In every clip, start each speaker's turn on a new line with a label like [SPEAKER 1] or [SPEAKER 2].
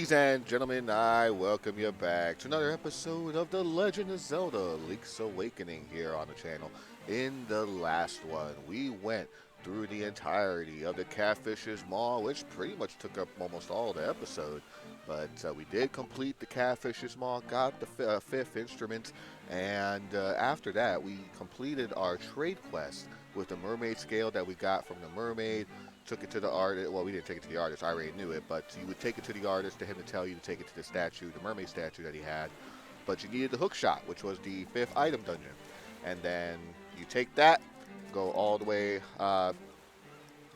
[SPEAKER 1] Ladies and gentlemen, I welcome you back to another episode of The Legend of Zelda Link's Awakening here on the channel. In the last one, we went through the entirety of the Catfish's Maw, which pretty much took up almost all the episode. But we did complete the Catfish's Maw, got the fifth instrument, and after that, we completed our trade quest with the mermaid scale that we got from the mermaid. Took it to the artist. Well, we didn't take it to the artist. I already knew it, but you would take it to the artist, to him to tell you to take it to the statue, the mermaid statue that he had. But you needed the hook shot, which was the fifth item dungeon. And then you take that, go all the way,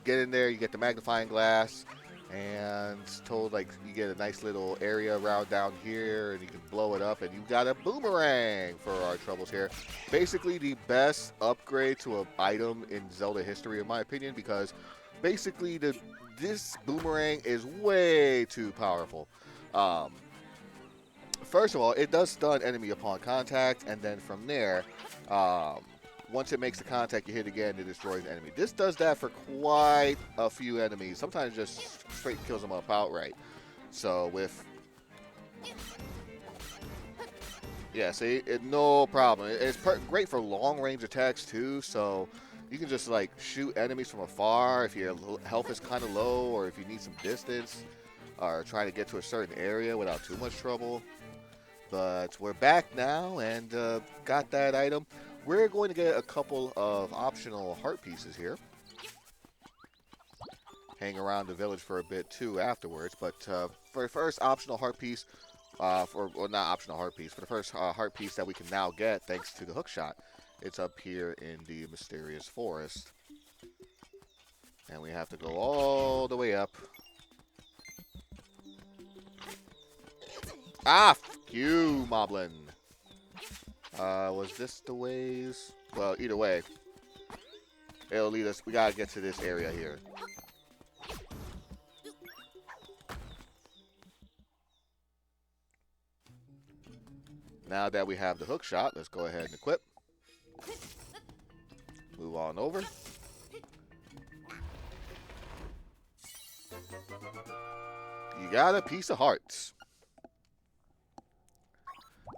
[SPEAKER 1] get in there, you get the magnifying glass, and it's told like you get a nice little area around down here, and you can blow it up, and you got a boomerang for our troubles here. Basically, the best upgrade to an item in Zelda history, in my opinion, because basically this boomerang is way too powerful. First of all, it does stun enemy upon contact, and then from there, once it makes the contact, you hit again, it destroys the enemy. This does that for quite a few enemies. Sometimes just straight kills them up outright. So with, yeah, see, no problem. It's great for long range attacks too. So you can just like shoot enemies from afar if your health is kind of low, or if you need some distance, or trying to get to a certain area without too much trouble. But we're back now and got that item. We're going to get a couple of optional heart pieces here. Hang around the village for a bit too afterwards. But for the first optional heart piece, well, not optional heart piece, for the first heart piece that we can now get thanks to the hook shot, it's up here in the mysterious forest. And we have to go all the way up. Ah, fuck you, Moblin. Was this the ways? Well, either way, it'll lead us. We gotta get to this area here. Now that we have the hook shot, let's go ahead and equip. Move on over. You got a piece of hearts.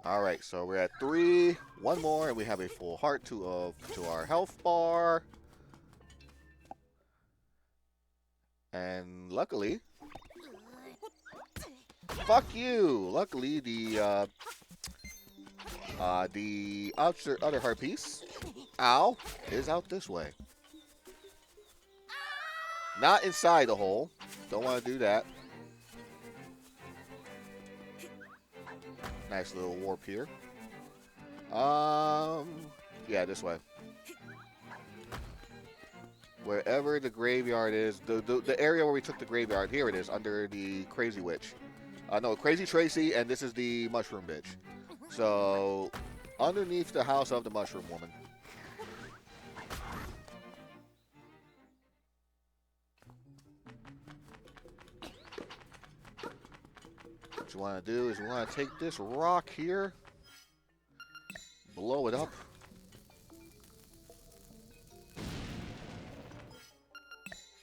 [SPEAKER 1] Alright, so we're at 3. One more, and we have a full heart to our health bar. And luckily, fuck you! Luckily, the other heart piece, ow, is out this way. Not inside the hole. Don't want to do that. Nice little warp here. Yeah, this way. Wherever the graveyard is, the area where we took the graveyard, here it is, under the Crazy Witch. No, Crazy Tracy, and this is the Mushroom Bitch. So, underneath the house of the Mushroom Woman. What you want to do is we want to take this rock here, blow it up.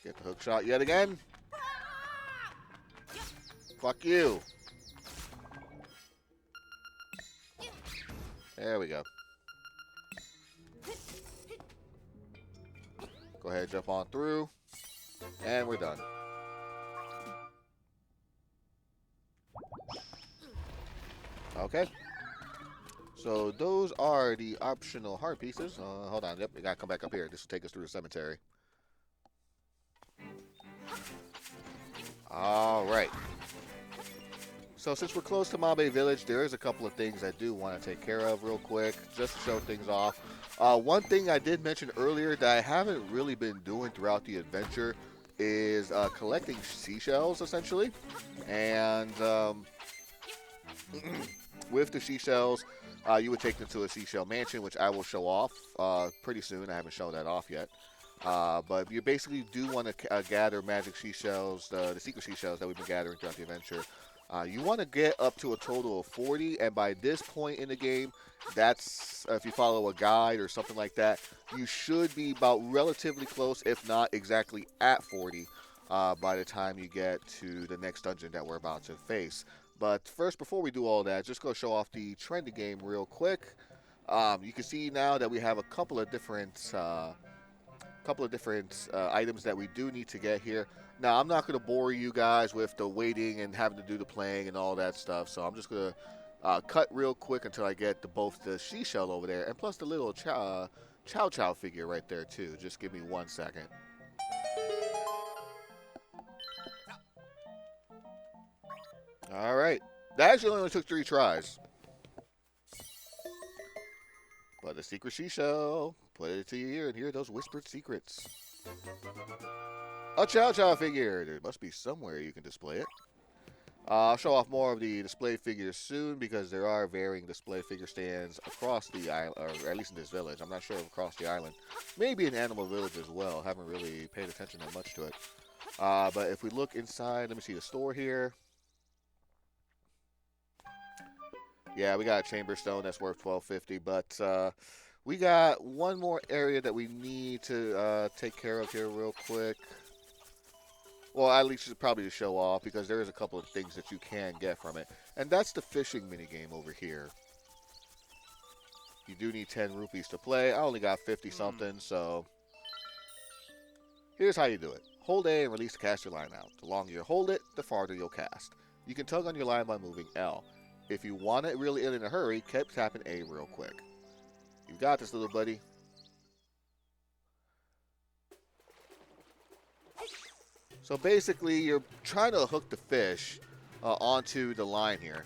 [SPEAKER 1] Get the hook shot yet again. Fuck you. There we go. Go ahead, jump on through, and we're done. Okay. So those are the optional heart pieces. Hold on. Yep, we gotta come back up here. This will take us through the cemetery. All right. So since we're close to Mabe Village, there is a couple of things I do want to take care of real quick, just to show things off. One thing I did mention earlier that I haven't really been doing throughout the adventure is collecting seashells, essentially. And with the seashells, you would take them to a seashell mansion, which I will show off pretty soon. I haven't shown that off yet. But you basically do want to gather magic seashells, the secret seashells that we've been gathering throughout the adventure. You want to get up to a total of 40, and by this point in the game, that's, if you follow a guide or something like that, you should be about relatively close, if not exactly at 40. by the time you get to the next dungeon that we're about to face. But first, before we do all that, just go show off the trendy game real quick. You can see now that we have a couple of different items that we do need to get here. Now, I'm not going to bore you guys with the waiting and having to do the playing and all that stuff, so I'm just going to cut real quick until I get both the seashell over there and plus the little Chow Chow figure right there, too. Just give me 1 second. All right. That actually only took 3 tries. But the secret seashell, put it to your ear and hear those whispered secrets. A Chow Chow figure. There must be somewhere you can display it. I'll show off more of the display figures soon because there are varying display figure stands across the island, or at least in this village. I'm not sure if across the island. Maybe in Animal Village as well. Haven't really paid attention that much to it. But if we look inside, let me see the store here. Yeah, we got a chamber stone that's worth $12.50, but we got one more area that we need to take care of here real quick. Well, at least probably to show off because there is a couple of things that you can get from it. And that's the fishing minigame over here. You do need 10 rupees to play. I only got 50 something, so here's how you do it. Hold A and release to cast your line out. The longer you hold it, the farther you'll cast. You can tug on your line by moving L. If you want it really in a hurry, keep tapping A real quick. You've got this, little buddy. So basically, you're trying to hook the fish onto the line here.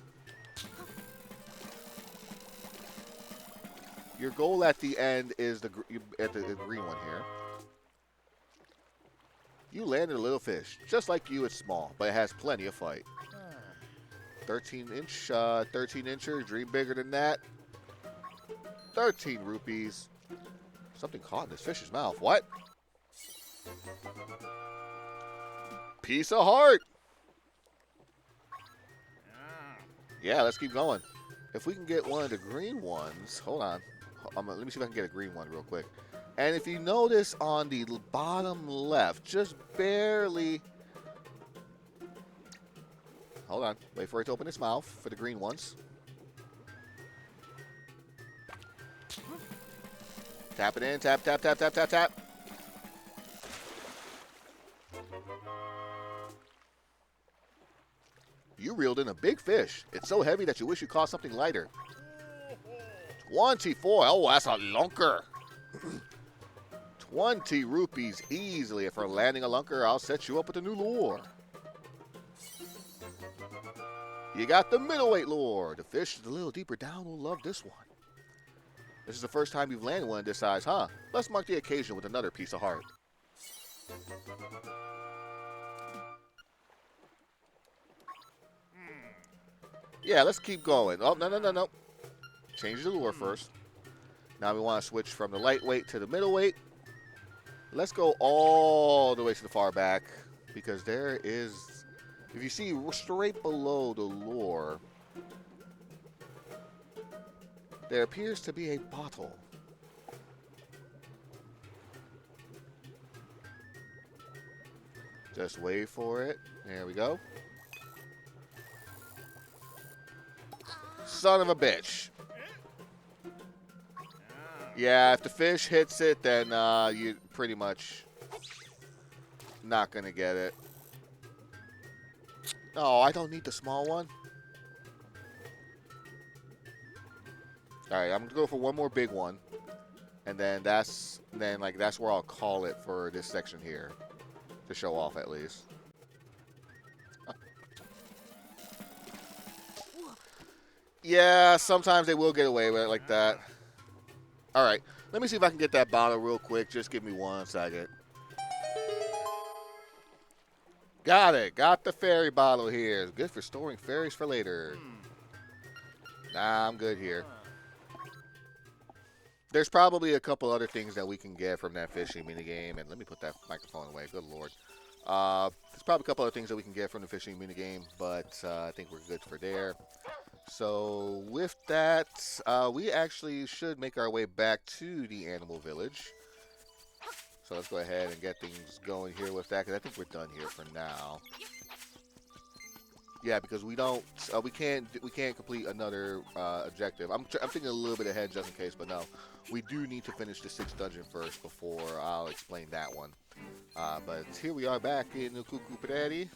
[SPEAKER 1] Your goal at the end is the green one here. You landed a little fish. Just like you, it's small, but it has plenty of fight. 13-incher, dream bigger than that. 13 rupees. Something caught in this fish's mouth. What? Piece of heart. Yeah, let's keep going. If we can get one of the green ones, hold on. Let me see if I can get a green one real quick. And if you notice on the bottom left, just barely. Hold on. Wait for it to open its mouth for the green ones. Tap it in. Tap, tap, tap, tap, tap, tap. You reeled in a big fish. It's so heavy that you wish you caught something lighter. 24. Oh, that's a lunker. 20 rupees easily. For landing a lunker, I'll set you up with a new lure. You got the middleweight lure. The fish is a little deeper down will love this one. This is the first time you've landed one this size, huh? Let's mark the occasion with another piece of heart. Yeah, let's keep going. Oh, no. Change the lure first. Now we want to switch from the lightweight to the middleweight. Let's go all the way to the far back because there is, if you see straight below the lure, there appears to be a bottle. Just wait for it. There we go. Son of a bitch. Yeah, if the fish hits it, then you pretty much not going to get it. Oh, I don't need the small one. All right, I'm going to go for one more big one. And then that's where I'll call it for this section here to show off at least. Yeah, sometimes they will get away with it like that. All right, let me see if I can get that bottle real quick. Just give me 1 second. Got it. Got the fairy bottle here. It's good for storing fairies for later. Nah, I'm good here. There's probably a couple other things that we can get from that fishing minigame. And let me put that microphone away. Good Lord. There's probably a couple other things that we can get from the fishing minigame. But I think we're good for there. So with that, we actually should make our way back to the Animal Village. So let's go ahead and get things going here with that, because I think we're done here for now. Yeah, because we don't, we can't complete another objective. I'm thinking a little bit ahead just in case, but no, we do need to finish the 6th dungeon first before I'll explain that one. But here we are back in the Cuckoo Patati.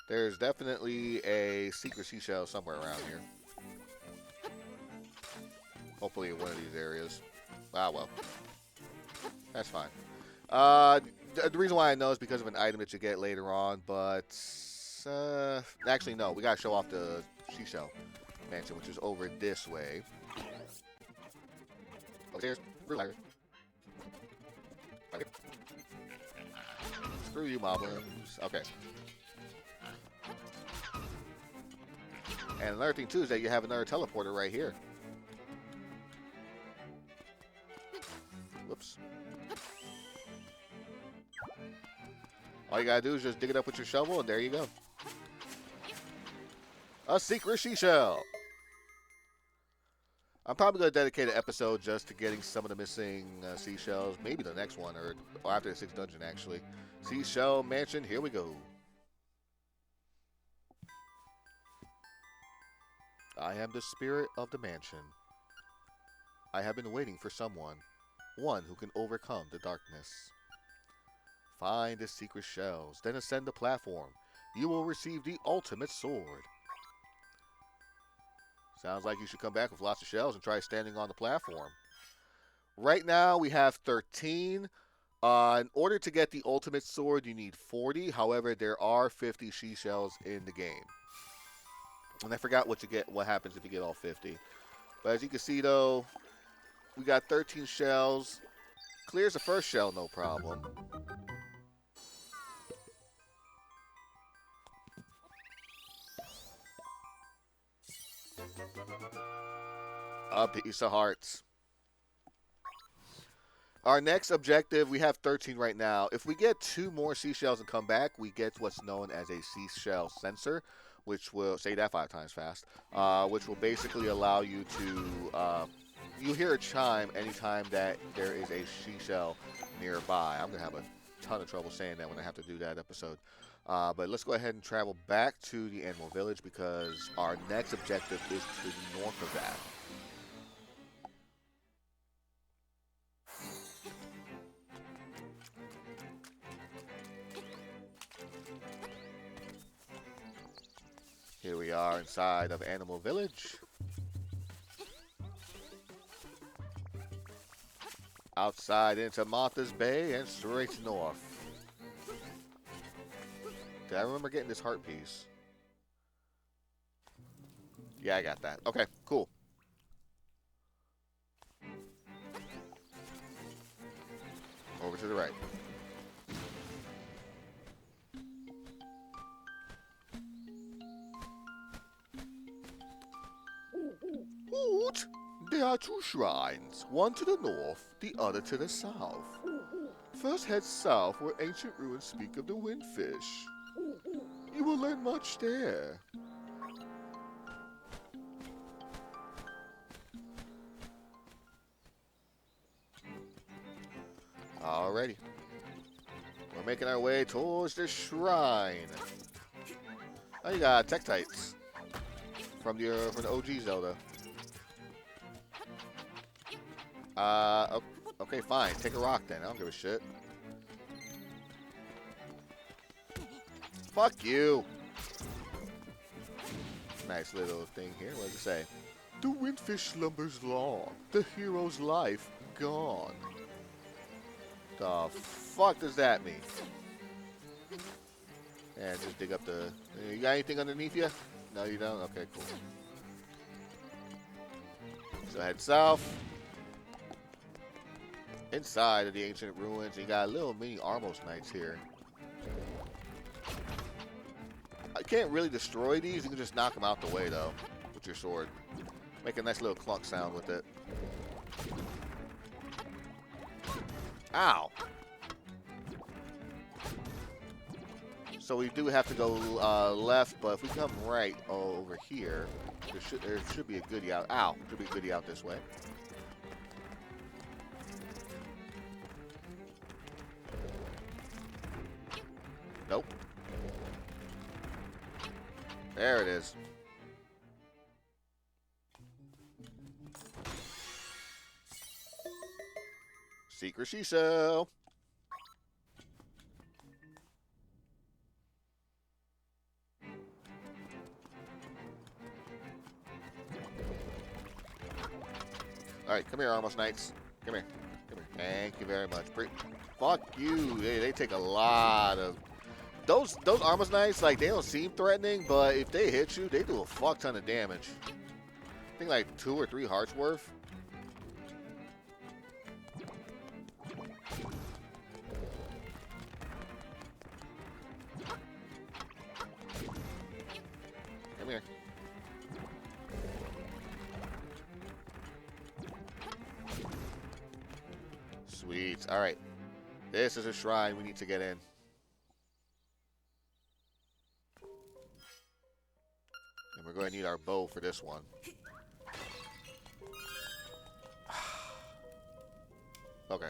[SPEAKER 1] There's definitely a secret seashell somewhere around here. Hopefully in one of these areas. Ah, well, that's fine. The reason why I know is because of an item that you get later on, but actually no, we gotta show off the seashell mansion, which is over this way. Upstairs, screw you, moblins. Okay. And another thing too is that you have another teleporter right here. Whoops. All you gotta do is just dig it up with your shovel, and there you go. A secret seashell. I'm probably going to dedicate an episode just to getting some of the missing seashells. Maybe the next one, or after the 6th dungeon, actually. Seashell Mansion, here we go. I am the spirit of the mansion. I have been waiting for someone. One who can overcome the darkness. Find the secret shells, then ascend the platform. You will receive the ultimate sword. Sounds like you should come back with lots of shells and try standing on the platform. Right now, we have 13. In order to get the ultimate sword, you need 40. However, there are 50 seashells in the game. And I forgot what happens if you get all 50. But as you can see, though, we got 13 shells. Clears the first shell, no problem. A piece of hearts. Our next objective, we have 13 right now. If we get 2 more seashells and come back, we get what's known as a seashell sensor, which will, say that 5 times fast, which will basically allow you to, you hear a chime anytime that there is a seashell nearby. I'm going to have a ton of trouble saying that when I have to do that episode. But let's go ahead and travel back to the Animal Village because our next objective is to the north of that. Here we are inside of Animal Village. Outside into Martha's Bay and straight north. Did I remember getting this heart piece? Yeah, I got that. Okay, cool. Over to the right. Hoot! There are 2 shrines, one to the north, the other to the south. First head south where ancient ruins speak of the windfish. You will learn much there. Alrighty. We're making our way towards the shrine. Oh, you got Tektites from the OG Zelda. Okay, fine. Take a rock then. I don't give a shit. Fuck you. Nice little thing here. What does it say? The windfish slumbers long. The hero's life gone. The fuck does that mean? And just dig up the... You got anything underneath you? No, you don't? Okay, cool. So head south. Inside of the ancient ruins, you got little mini Armos Knights here. I can't really destroy these. You can just knock them out the way, though, with your sword. Make a nice little clunk sound with it. Ow! So we do have to go left, but if we come right over here, there should be a goodie out. Ow! Should be a goodie out this way. There it is. Secrecy cell. Alright, come here, Armos Knights. Come here. Come here. Thank you very much. Fuck you. They take a lot of... Those Armos Knights, like, they don't seem threatening, but if they hit you, they do a fuck ton of damage. I think like 2 or 3 hearts worth. Come here. Sweet. All right. This is a shrine we need to get in. And we're going to need our bow for this one. Okay.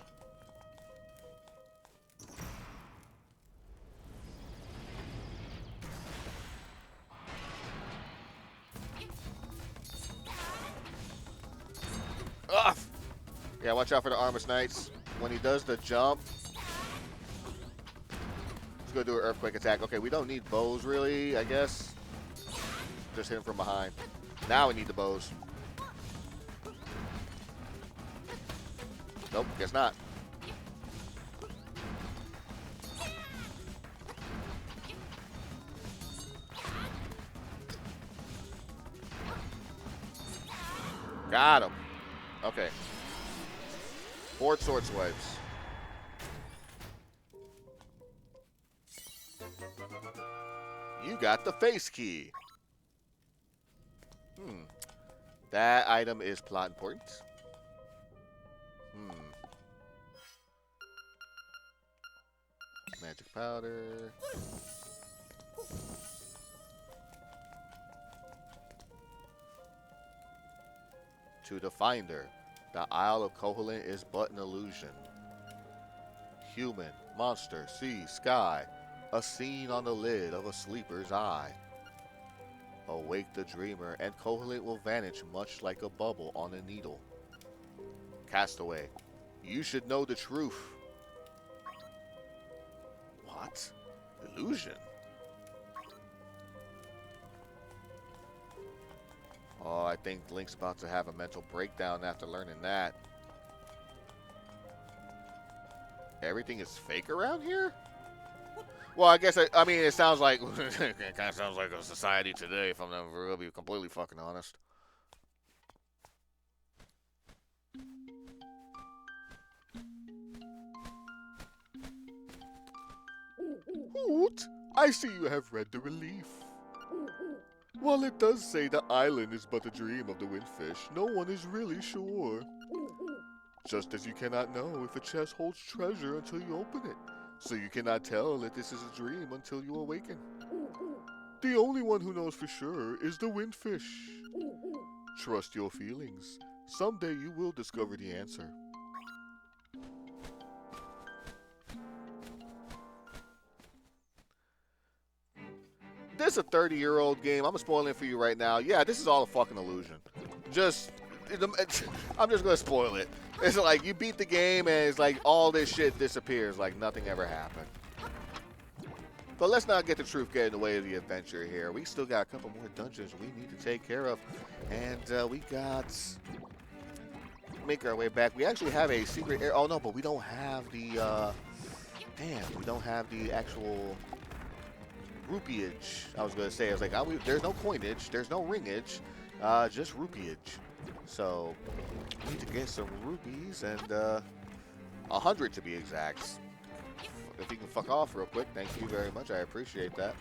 [SPEAKER 1] Ugh! Yeah, watch out for the Armos Knights. When he does the jump, he's going to do an earthquake attack. Okay, we don't need bows really, I guess. Just hit him from behind. Now we need the bows. Nope, guess not. Got him. Okay. 4 sword swipes. You got the face key. That item is plot important. Magic powder. To the finder, the Isle of Koholint is but an illusion. Human, monster, sea, sky, a scene on the lid of a sleeper's eye. Awake the dreamer, and Koholint will vanish much like a bubble on a needle. Castaway, you should know the truth. What? Illusion? Oh, I think Link's about to have a mental breakdown after learning that. Everything is fake around here? Well, I guess, I mean, it sounds like, it kind of sounds like a society today, if I'm not going to be completely fucking honest. Hoot! I see you have read the relief. While it does say the island is but a dream of the windfish, no one is really sure. Just as you cannot know if a chest holds treasure until you open it, so you cannot tell that this is a dream until you awaken. The only one who knows for sure is the windfish. Trust your feelings. Someday you will discover the answer. This is a 30-year-old game. I'm spoiling it for you right now. Yeah, this is all a fucking illusion. I'm just going to spoil it. It's like you beat the game and it's like all this shit disappears like nothing ever happened. But let's not get the truth get in the way of the adventure here. We still got a couple more dungeons we need to take care of. And we got... Make our way back. We actually have a secret area. Oh, no, but we don't have the... Damn, we don't have the actual... rupeeage. I was going to say, I was like, there's no coinage, there's no ringage, just rupeeage. So, we need to get some rupees, and 100 to be exact. If you can fuck off real quick, thank you very much, I appreciate that.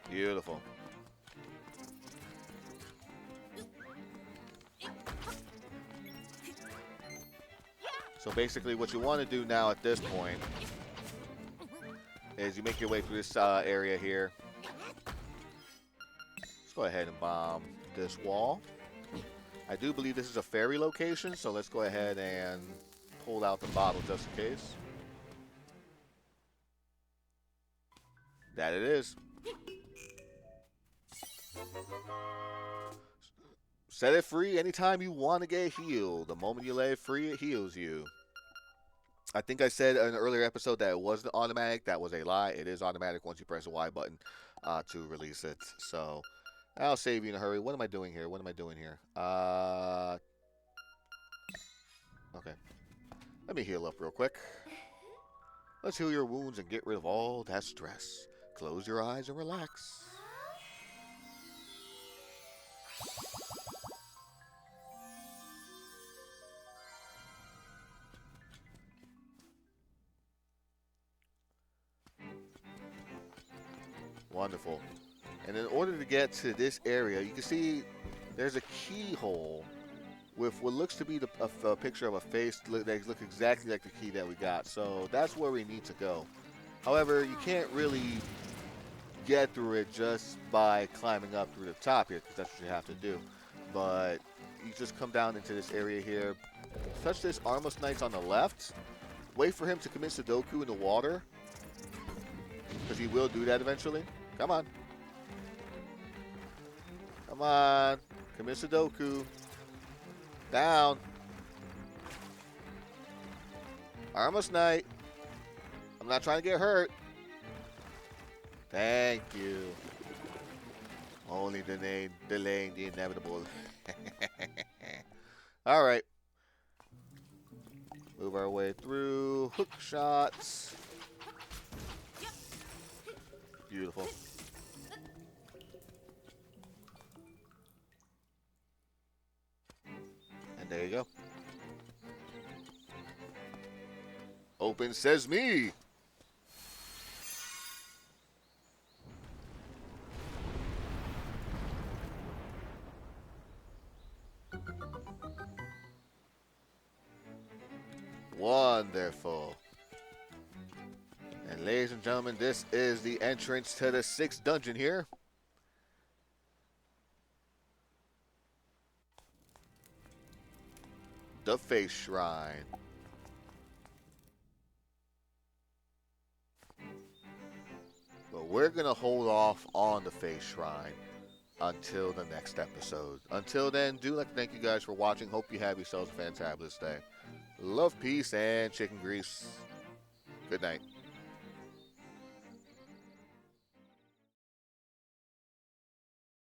[SPEAKER 1] Beautiful. So basically what you want to do now at this point is you make your way through this area here. Let's go ahead and bomb this wall. I do believe this is a ferry location, so let's go ahead and pull out the bottle just in case. That it is. Set it free anytime you want to get healed. The moment you let it free, it heals you. I think I said in an earlier episode that it wasn't automatic. That was a lie. It is automatic once you press the Y button to release it. So I'll save you in a hurry. What am I doing here? What am I doing here? Okay. Let me heal up real quick. Let's heal your wounds and get rid of all that stress. Close your eyes and relax. Wonderful. And in order to get to this area, you can see there's a keyhole with what looks to be a picture of a face that looks exactly like the key that we got. So that's where we need to go. However, you can't really get through it just by climbing up through the top here, because that's what you have to do. But you just come down into this area here, touch this Armos Knight's on the left, wait for him to commit Sudoku in the water, because he will do that eventually. Come on. Come on. Commit Sudoku. Down. Armos Knight. I'm not trying to get hurt. Thank you. Only delaying the inevitable. All right. Move our way through. Hook shots. Beautiful. And there you go. Open Sesame. Wonderful. And ladies and gentlemen, this is the entrance to the 6th dungeon here. The Face Shrine. But we're going to hold off on the Face Shrine until the next episode. Until then, do like to thank you guys for watching. Hope you have yourselves a fantabulous day. Love, peace, and chicken grease. Good night.